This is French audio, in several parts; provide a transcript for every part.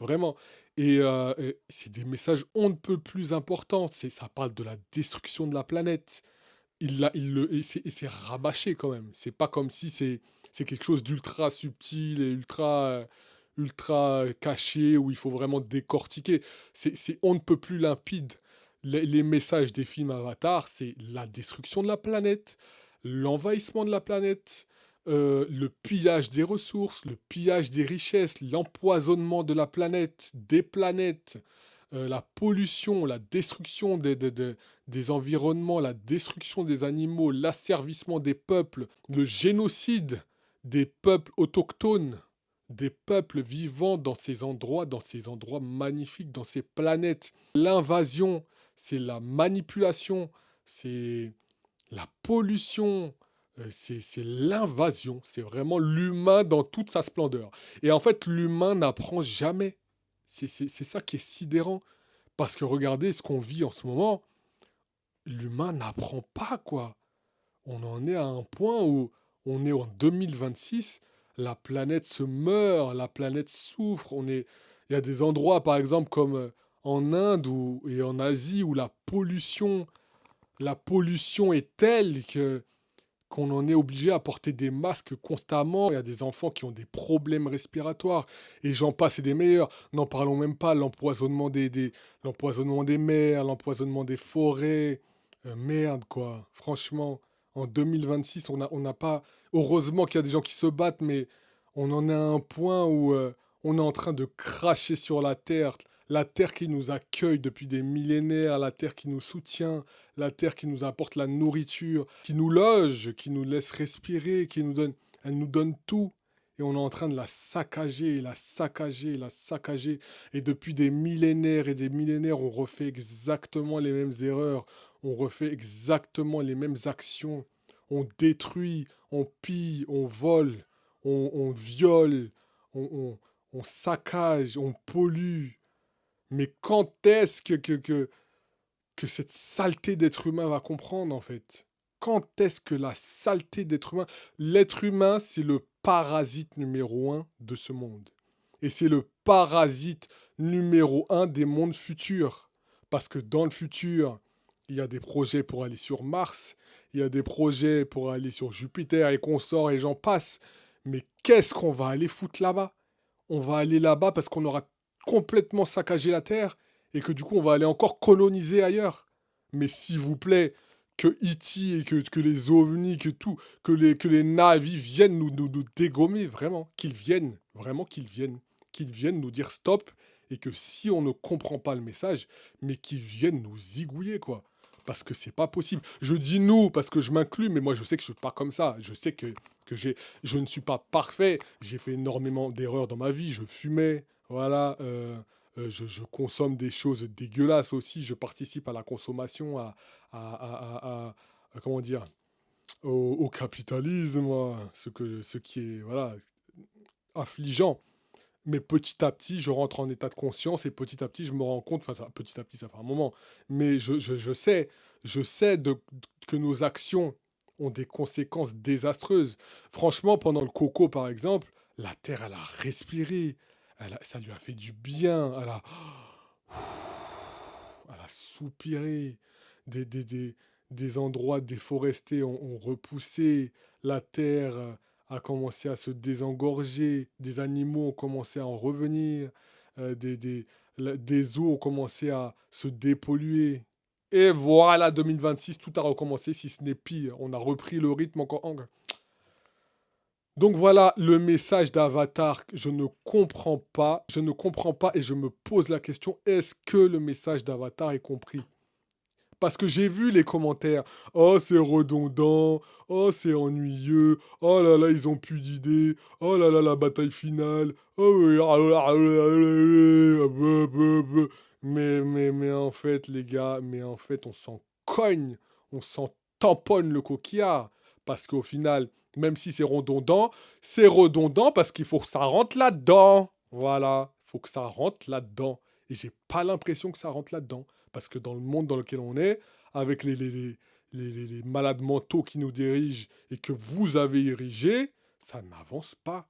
vraiment. Et c'est des messages on ne peut plus importants. Ça parle de la destruction de la planète. Et c'est rabâché quand même. C'est pas comme si c'est quelque chose d'ultra subtil et ultra caché où il faut vraiment décortiquer. C'est on ne peut plus limpide. Les messages des films Avatar, c'est la destruction de la planète, l'envahissement de la planète, le pillage des ressources, le pillage des richesses, l'empoisonnement de la planète, des planètes, la pollution, la destruction des environnements, la destruction des animaux, l'asservissement des peuples, le génocide des peuples autochtones, des peuples vivant dans ces endroits magnifiques, dans ces planètes. L'invasion, c'est la manipulation, c'est la pollution, c'est l'invasion, c'est vraiment l'humain dans toute sa splendeur. Et en fait, l'humain n'apprend jamais. C'est ça qui est sidérant. Parce que regardez ce qu'on vit en ce moment, l'humain n'apprend pas, quoi. On en est à un point où on est en 2026, la planète se meurt, la planète souffre. Il y a des endroits, par exemple, comme en Inde et en Asie, où la pollution est telle qu'on en est obligé à porter des masques constamment. Il y a des enfants qui ont des problèmes respiratoires et j'en passe et des meilleurs. N'en parlons même pas, l'empoisonnement des mers, l'empoisonnement des forêts. Merde, quoi. Franchement, en 2026, on n'a pas... Heureusement qu'il y a des gens qui se battent, mais on en est à un point où on est en train de cracher sur la terre qui nous accueille depuis des millénaires, la terre qui nous soutient, la terre qui nous apporte la nourriture, qui nous loge, qui nous laisse respirer, elle nous donne tout. Et on est en train de la saccager, la saccager, la saccager. Et depuis des millénaires et des millénaires, on refait exactement les mêmes erreurs. On refait exactement les mêmes actions. On détruit, on pille, on vole, on viole, on, on- on saccage, on pollue. Mais quand est-ce que cette saleté d'être humain va comprendre, en fait? Quand est-ce que la saleté d'être humain... L'être humain, c'est le parasite numéro un de ce monde. Et c'est le parasite numéro un des mondes futurs. Parce que dans le futur, il y a des projets pour aller sur Mars, il y a des projets pour aller sur Jupiter et consorts et j'en passe. Mais qu'est-ce qu'on va aller foutre là-bas? On va aller là-bas parce qu'on aura complètement saccagé la Terre et que du coup on va aller encore coloniser ailleurs. Mais s'il vous plaît, que E.T. et que les ovnis, que les navis viennent nous dégommer, vraiment, qu'ils viennent nous dire stop et que si on ne comprend pas le message, mais qu'ils viennent nous zigouiller, quoi. Parce que c'est pas possible. Je dis nous parce que je m'inclus, mais moi je sais que je suis pas comme ça. Je sais que je ne suis pas parfait. J'ai fait énormément d'erreurs dans ma vie. Je fumais, voilà. Je consomme des choses dégueulasses aussi. Je participe à la consommation, comment dire, au capitalisme, ce qui est, voilà, affligeant. Mais petit à petit, je rentre en état de conscience et petit à petit, je me rends compte, enfin, petit à petit, ça fait un moment, mais je sais que nos actions ont des conséquences désastreuses. Franchement, pendant le coco, par exemple, la Terre, elle a respiré, ça lui a fait du bien, elle a soupiré, des endroits déforestés ont repoussé, la terre a commencé à se désengorger, des animaux ont commencé à en revenir, des eaux ont commencé à se dépolluer. Et voilà, 2026, tout a recommencé, si ce n'est pire. On a repris le rythme encore. Donc voilà le message d'Avatar. Je ne comprends pas et je me pose la question, est-ce que le message d'Avatar est compris? Parce que j'ai vu les commentaires. Oh, c'est redondant. Oh, c'est ennuyeux. Oh là là, ils ont plus d'idées. Oh là là, la bataille finale. Oh, oui, ah là là, mais en fait, les gars, mais en fait, on s'en cogne. On s'en tamponne le coquillard. Parce qu'au final, même si c'est redondant parce qu'il faut que ça rentre là-dedans. Voilà. Il faut que ça rentre là-dedans. Et j'ai pas l'impression que ça rentre là-dedans. Parce que dans le monde dans lequel on est, avec les malades mentaux qui nous dirigent et que vous avez érigés, ça n'avance pas.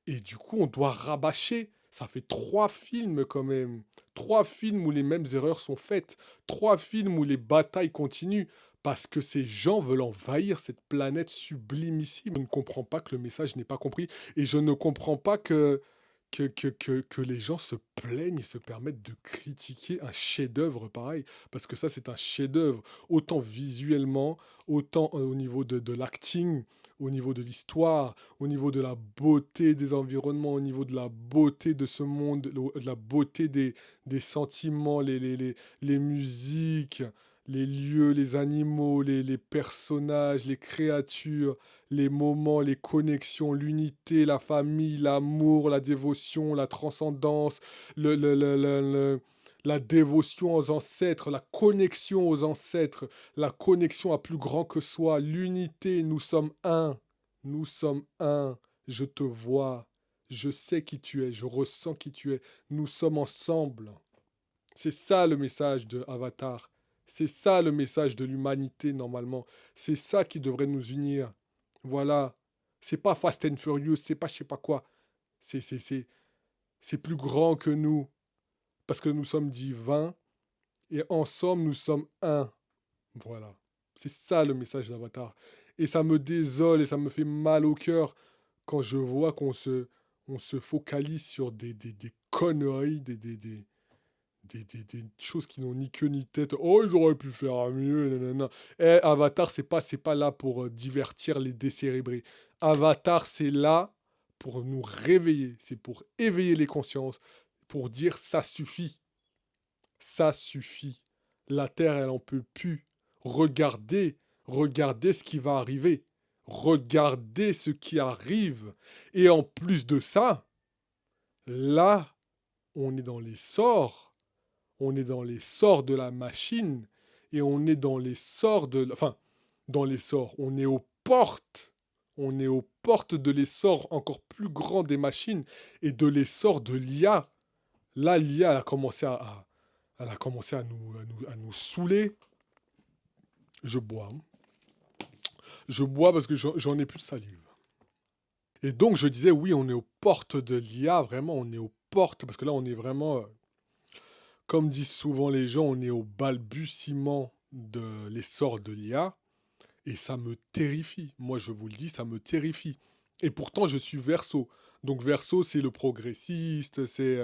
Et du coup, on doit rabâcher. Ça fait 3 films quand même. 3 films où les mêmes erreurs sont faites. 3 films où les batailles continuent. Parce que ces gens veulent envahir cette planète sublimissime. Je ne comprends pas que le message n'est pas compris. Et je ne comprends pas que les gens se plaignent et se permettent de critiquer un chef-d'œuvre pareil. Parce que ça, c'est un chef-d'œuvre. Autant visuellement, autant au niveau de l'acting, au niveau de l'histoire, au niveau de la beauté des environnements, au niveau de la beauté de ce monde, de la beauté des sentiments, les musiques, les lieux, les animaux, les personnages, les créatures, les moments, les connexions, l'unité, la famille, l'amour, la dévotion, la transcendance, la dévotion aux ancêtres, la connexion aux ancêtres, la connexion à plus grand que soi, l'unité, nous sommes un, nous sommes un, je te vois, je sais qui tu es, je ressens qui tu es, nous sommes ensemble. C'est ça le message de Avatar. C'est ça le message de l'humanité normalement. C'est ça qui devrait nous unir. Voilà. C'est pas Fast and Furious, c'est pas je sais pas quoi. C'est plus grand que nous. Parce que nous sommes divins et ensemble nous sommes un. Voilà. C'est ça le message d'Avatar. Et ça me désole et ça me fait mal au cœur quand je vois on se focalise sur des conneries, des choses qui n'ont ni queue ni tête. Oh, ils auraient pu faire mieux. Nanana. Eh, Avatar, c'est pas là pour divertir les décérébrés. Avatar, c'est là pour nous réveiller. C'est pour éveiller les consciences. Pour dire ça suffit. Ça suffit. La Terre, elle en peut plus. Regardez, regardez ce qui va arriver. Regardez ce qui arrive. Et en plus de ça, là, on est dans les sorts. On est dans les sorts de la machine et on est dans les sorts de... Enfin, dans les sorts, on est aux portes. On est aux portes de l'essor encore plus grand des machines et de l'essor de l'IA. Là, l'IA, elle a commencé à nous saouler. Je bois. Je bois parce que j'en ai plus de salive. Et donc, je disais, oui, on est aux portes de l'IA, vraiment, on est aux portes, parce que là, on est vraiment comme disent souvent les gens, on est au balbutiement de l'essor de l'IA et ça me terrifie. Moi, je vous le dis, ça me terrifie. Et pourtant, je suis Verseau. Donc Verseau, c'est le progressiste, c'est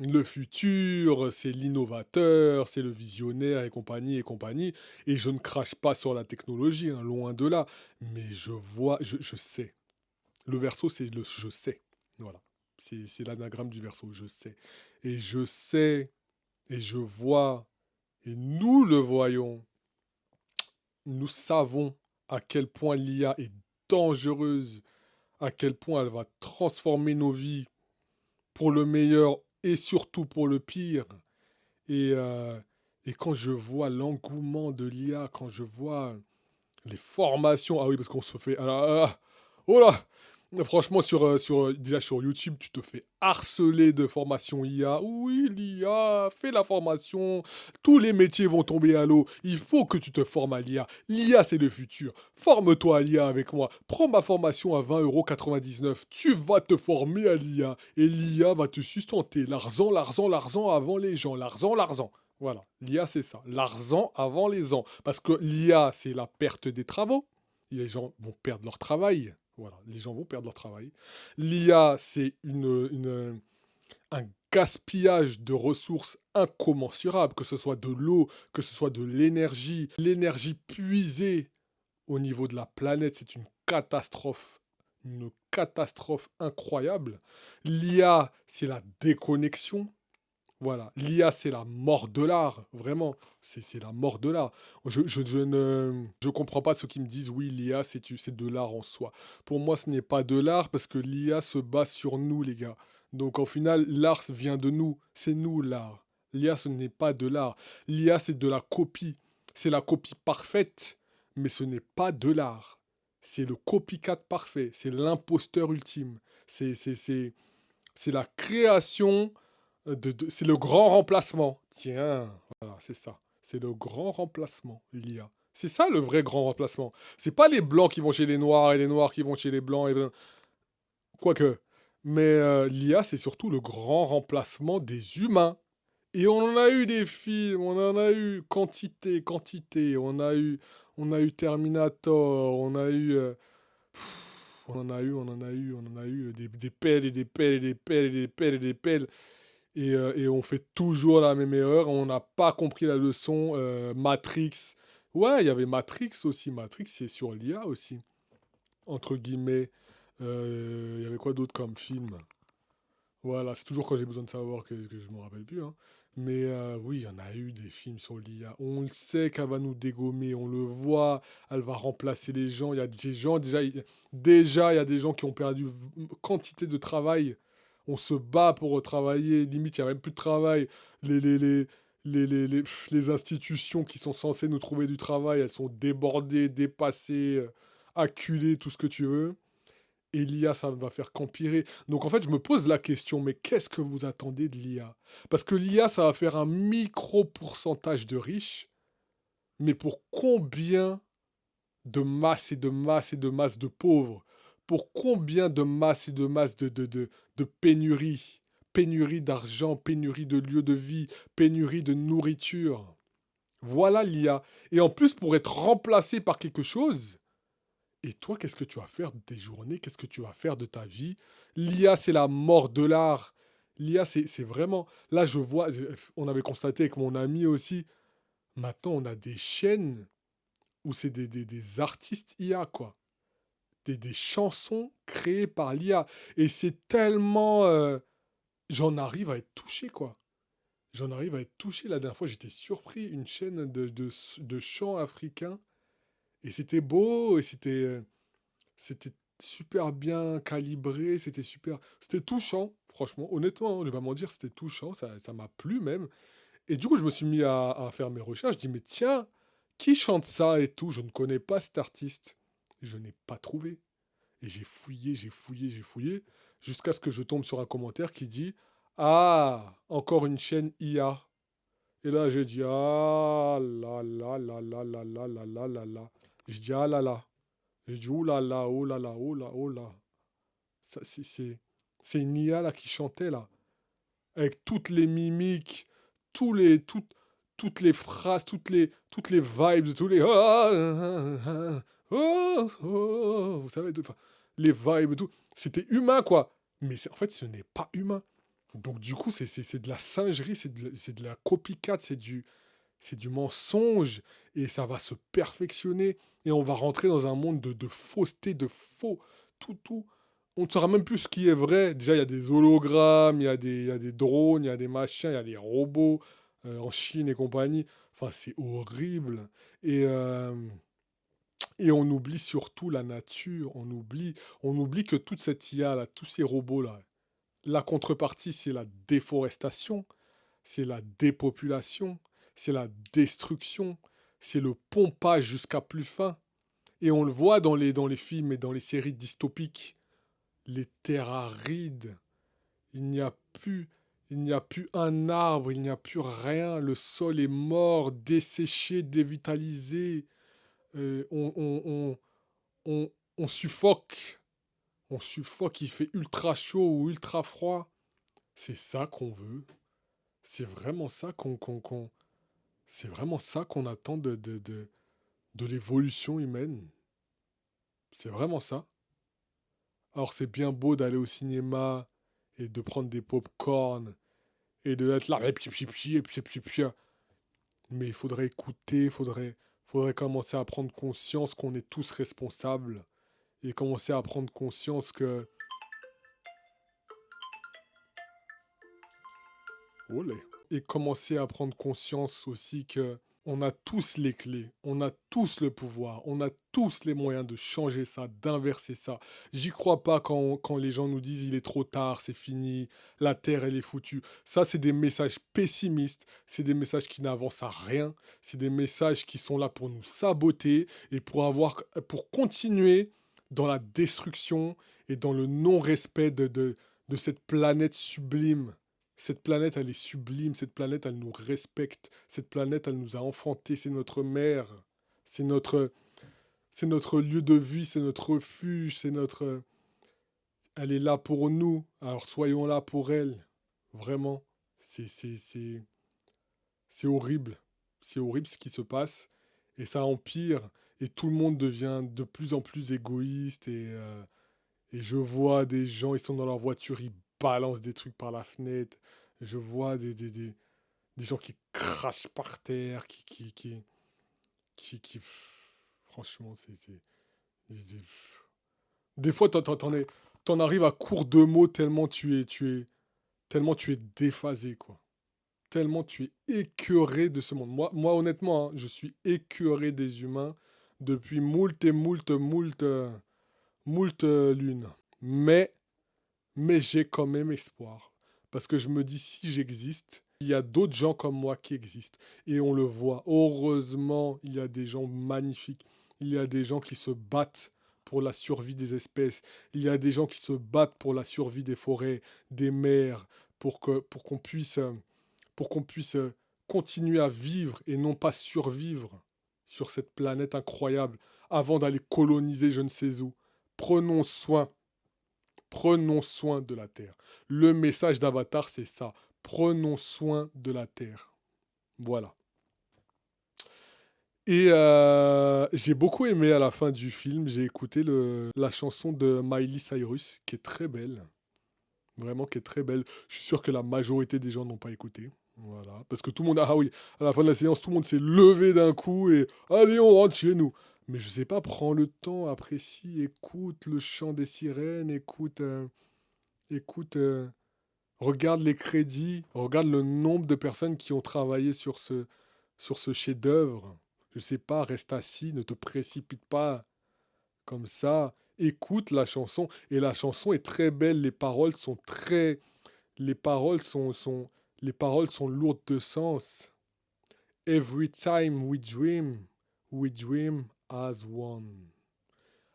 le futur, c'est l'innovateur, c'est le visionnaire et compagnie et compagnie. Et je ne crache pas sur la technologie, hein, loin de là. Mais je vois, je sais. Le Verseau, c'est le je sais. Voilà. C'est l'anagramme du Verseau, je sais. Et je sais et je vois, et nous le voyons, nous savons à quel point l'IA est dangereuse, à quel point elle va transformer nos vies pour le meilleur et surtout pour le pire. Et, euh, et quand je vois l'engouement de l'IA, quand je vois les formations, ah oui, parce qu'on se fait... oh là, franchement, déjà sur YouTube, tu te fais harceler de formation IA. Oui, l'IA, fais la formation. Tous les métiers vont tomber à l'eau. Il faut que tu te formes à l'IA. L'IA, c'est le futur. Forme-toi à l'IA avec moi. Prends ma formation à 20,99 €. Tu vas te former à l'IA. Et l'IA va te sustenter. L'argent, l'argent, l'argent avant les gens. L'argent, l'argent. Voilà, l'IA c'est ça, l'argent avant les ans. Parce que l'IA c'est la perte des travaux, les gens vont perdre leur travail. Voilà, les gens vont perdre leur travail. L'IA c'est un gaspillage de ressources incommensurables, que ce soit de l'eau, que ce soit de l'énergie. L'énergie puisée au niveau de la planète, c'est une catastrophe incroyable. L'IA c'est la déconnexion. Voilà, l'IA, c'est la mort de l'art, vraiment, c'est la mort de l'art. Je comprends pas ceux qui me disent, oui, l'IA, c'est de l'art en soi. Pour moi, ce n'est pas de l'art parce que l'IA se base sur nous, les gars. Donc, au final, l'art vient de nous, c'est nous l'art. L'IA, ce n'est pas de l'art. L'IA, c'est de la copie. C'est la copie parfaite, mais ce n'est pas de l'art. C'est le copycat parfait, c'est l'imposteur ultime. C'est la création c'est le grand remplacement. Tiens, voilà, c'est ça. C'est le grand remplacement, l'IA. C'est ça le vrai grand remplacement. C'est pas les blancs qui vont chez les noirs et les noirs qui vont chez les blancs. Quoique. Mais l'IA, c'est surtout le grand remplacement des humains. Et on en a eu des films, on en a eu quantité, quantité. On a eu Terminator, on en a eu des pelles et des pelles et des pelles et des pelles et des pelles. Et on fait toujours la même erreur. On n'a pas compris la leçon. Matrix. Ouais, il y avait Matrix aussi. Matrix, c'est sur l'IA aussi, entre guillemets. Il y avait quoi d'autre comme film? Voilà, c'est toujours quand j'ai besoin de savoir que je me rappelle plus, hein. Mais oui, il y en a eu des films sur l'IA. On le sait qu'elle va nous dégommer, on le voit, elle va remplacer les gens. Il y a des gens, déjà, il y a des gens qui ont perdu quantité de travail. On se bat pour travailler, limite, il n'y a même plus de travail. Les, les, les, les institutions qui sont censées nous trouver du travail, elles sont débordées, dépassées, acculées, tout ce que tu veux. Et l'IA, ça ne va faire qu'empirer. Donc en fait, je me pose la question, mais qu'est-ce que vous attendez de l'IA? Parce que l'IA, ça va faire un micro pourcentage de riches, mais pour combien de masse et de masse et de masse de pauvres? Pour combien de masse et de masse de pénurie? Pénurie d'argent, pénurie de lieux de vie, pénurie de nourriture. Voilà l'IA. Et en plus, pour être remplacé par quelque chose, et toi, qu'est-ce que tu vas faire de tes journées? Qu'est-ce que tu vas faire de ta vie? L'IA, c'est la mort de l'art. L'IA, c'est vraiment... Là, je vois, on avait constaté avec mon ami aussi, maintenant, on a des chaînes où c'est des artistes IA, quoi. Des chansons créées par l'IA. Et c'est tellement... j'en arrive à être touché, quoi. J'en arrive à être touché. La dernière fois, j'étais surpris. Une chaîne de chants africains. Et c'était beau, et c'était super bien calibré, c'était super. C'était touchant, franchement. Honnêtement, je vais pas m'en dire, c'était touchant, ça m'a plu même. Et du coup, je me suis mis à faire mes recherches. Je dis, mais tiens, qui chante ça et tout? Je ne connais pas cet artiste. Je n'ai pas trouvé. Et j'ai fouillé, j'ai fouillé, j'ai fouillé, jusqu'à ce que je tombe sur un commentaire qui dit, ah, encore une chaîne IA. Et là, j'ai dit, ah là là là là là là là là là là. Je dis, ah là là. J'ai dit, oh là là, oh là là, oh là, oh là. Ça, c'est une IA là qui chantait là. Avec toutes les mimiques, toutes les phrases, toutes les vibes, tous les... Vous savez, enfin, les vibes et tout. C'était humain quoi. Mais en fait, ce n'est pas humain. Donc du coup, c'est de la singerie, c'est de la copycat, c'est du mensonge. Et ça va se perfectionner. Et on va rentrer dans un monde de fausseté, de faux. Tout. On ne saura même plus ce qui est vrai. Déjà, il y a des hologrammes, il y a des drones, il y a des machins, il y a des robots en Chine et compagnie. Enfin, c'est horrible. Et, euh, et on oublie surtout la nature. On oublie que toute cette IA, là, tous ces robots-là, la contrepartie, c'est la déforestation, c'est la dépopulation, c'est la destruction, c'est le pompage jusqu'à plus fin. Et on le voit dans les films et dans les séries dystopiques. Les terres arides, il n'y a plus, il n'y a plus un arbre, il n'y a plus rien. Le sol est mort, desséché, dévitalisé. On suffoque. On suffoque, il fait ultra chaud ou ultra froid. C'est ça qu'on veut. C'est vraiment ça c'est vraiment ça qu'on attend de l'évolution humaine. C'est vraiment ça. Alors c'est bien beau d'aller au cinéma et de prendre des pop-corn et de être là, mais il faudrait écouter, faudrait commencer à prendre conscience qu'on est tous responsables et commencer à prendre conscience que... Olé. Et commencer à prendre conscience aussi que on a tous les clés, on a tous le pouvoir, on a tous les moyens de changer ça, d'inverser ça. J'y crois pas quand les gens nous disent il est trop tard, c'est fini, la Terre elle est foutue. Ça, c'est des messages pessimistes, c'est des messages qui n'avancent à rien, c'est des messages qui sont là pour nous saboter et pour continuer dans la destruction et dans le non-respect de cette planète sublime. Cette planète, elle est sublime. Cette planète, elle nous respecte. Cette planète, elle nous a enfantés. C'est notre mère. C'est notre, c'est notre lieu de vie. C'est notre refuge. C'est notre. Elle est là pour nous, alors soyons là pour elle. Vraiment, c'est c'est- c'est- c'est horrible. C'est horrible ce qui se passe. Et ça empire. Et tout le monde devient de plus en plus égoïste. Et je vois des gens, ils sont dans leur voiture, ils balancent des trucs par la fenêtre. Je vois des gens qui crachent par terre, franchement, c'est- des fois, t'en arrives à court de mots tellement tu es déphasé, quoi. Tellement tu es écœuré de ce monde. Moi honnêtement, hein, je suis écœuré des humains depuis moult lunes. Mais, mais j'ai quand même espoir. Parce que je me dis, si j'existe, il y a d'autres gens comme moi qui existent. Et on le voit. Heureusement, il y a des gens magnifiques. Il y a des gens qui se battent pour la survie des espèces. Il y a des gens qui se battent pour la survie des forêts, des mers, pour qu'on puisse continuer à vivre et non pas survivre sur cette planète incroyable avant d'aller coloniser je ne sais où. Prenons soin, prenons soin de la Terre. Le message d'Avatar, c'est ça. Prenons soin de la Terre. Voilà. Et j'ai beaucoup aimé à la fin du film, j'ai écouté la chanson de Miley Cyrus, qui est très belle. Vraiment, qui est très belle. Je suis sûr que la majorité des gens n'ont pas écouté. Voilà. Parce que tout le monde, ah oui, à la fin de la séance, tout le monde s'est levé d'un coup et allez, on rentre chez nous. Mais je sais pas, prends le temps, apprécie, écoute le chant des sirènes, écoute, regarde les crédits, regarde le nombre de personnes qui ont travaillé sur ce chef-d'œuvre. Je sais pas, reste assis, ne te précipite pas comme ça. Écoute la chanson. Et la chanson est très belle, les paroles les paroles sont lourdes de sens. Every time we dream as one.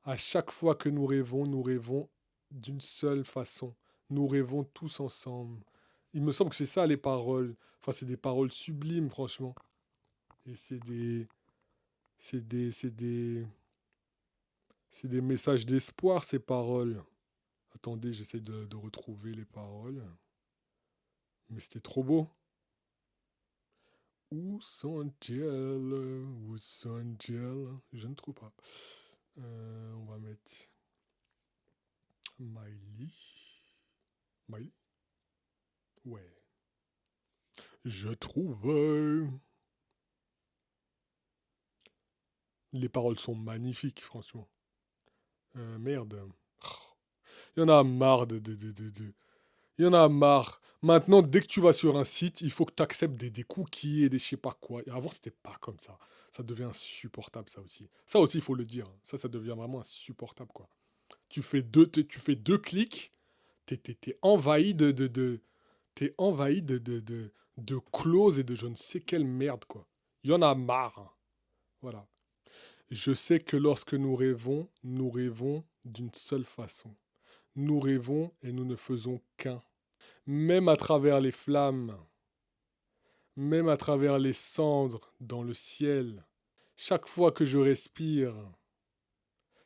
À chaque fois que nous rêvons d'une seule façon. Nous rêvons tous ensemble. Il me semble que c'est ça les paroles. Enfin, c'est des paroles sublimes, franchement. Et c'est c'est des messages d'espoir, ces paroles. Attendez, j'essaie de retrouver les paroles. Mais c'était trop beau. Où sont-elles? Où sont-elles? Je ne trouve pas. On va mettre Miley. Miley? Ouais. Je trouve. Les paroles sont magnifiques, franchement. Merde. Il y en a marre Il y en a marre. Maintenant, dès que tu vas sur un site, il faut que tu acceptes des cookies et des je sais pas quoi. Et avant, c'était pas comme ça. Ça devient insupportable, ça aussi. Ça aussi, il faut le dire. Ça devient vraiment insupportable, quoi. Tu fais deux clics, t'es envahi t'es envahi de clauses et de je ne sais quelle merde, quoi. Il y en a marre, hein. Voilà. Je sais que lorsque nous rêvons d'une seule façon. Nous rêvons et nous ne faisons qu'un. Même à travers les flammes, même à travers les cendres dans le ciel, chaque fois que je respire,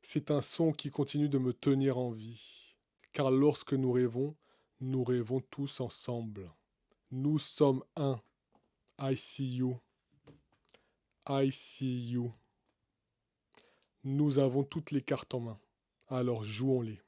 c'est un son qui continue de me tenir en vie. Car lorsque nous rêvons tous ensemble. Nous sommes un. I see you. I see you. Nous avons toutes les cartes en main. Alors jouons-les.